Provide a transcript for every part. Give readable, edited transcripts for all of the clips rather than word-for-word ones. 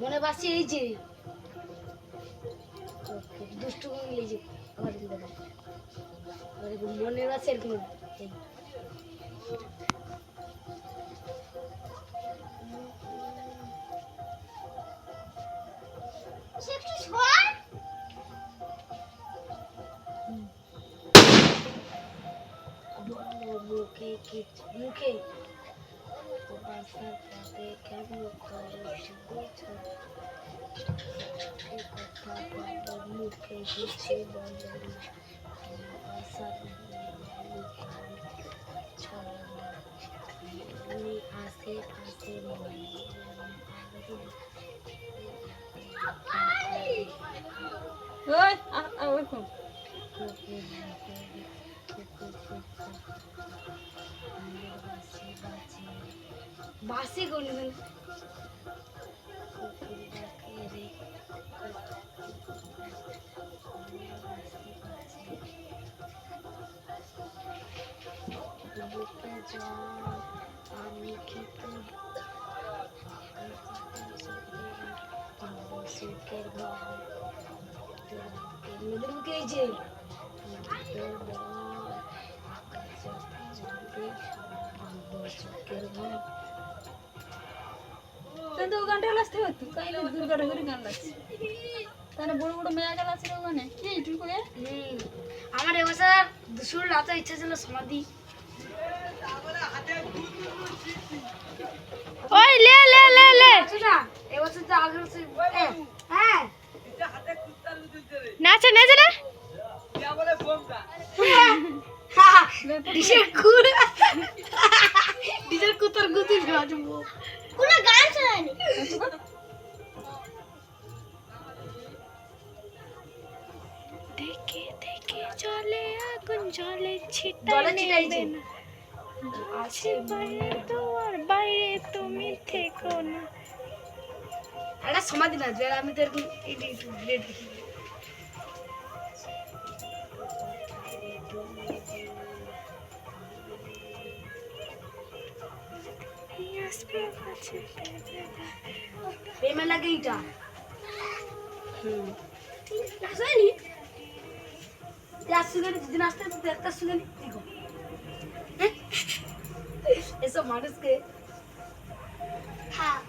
মনে বাসি এই যে দুষ্টু এই যে মনে বাসি এরকম মুখে কেমন মুখে কিছু বলে আস্তে আস্তে বাসে কোনদিন আমি সুখের মুখে এই যে গানটা লাগতে হতো তাইলে দুর্গা ঠাকুরের গান লাগছে তাহলে বড় বড় মেয়া গান আছে ওখানে কি একটু করে আমার এবছর দুশোর রাতে ইচ্ছা ছিল সমাধি ওই লে লে লে লে না এবছর তো আগে হ্যাঁ নাচে নাচে না ডিজের কুতার গুতি গাজবো কোনো গান শোনায়নি দেখে দেখে চলে আগুন জলে ছিটাইবে না আছে বাইরে তোমার বাইরে তুমি থেকো না এটা সমাধি না যে আমি তো এরকম একটু গ্রেড দেখি প্রেমে লাগে এটা আসেনি যেদিন আসতে একটা শুনে নি এসব মানুষকে হ্যাঁ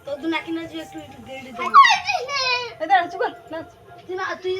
তো নাকি না যে একটু গ্রেড দেবো চুপ কর নাচ তুই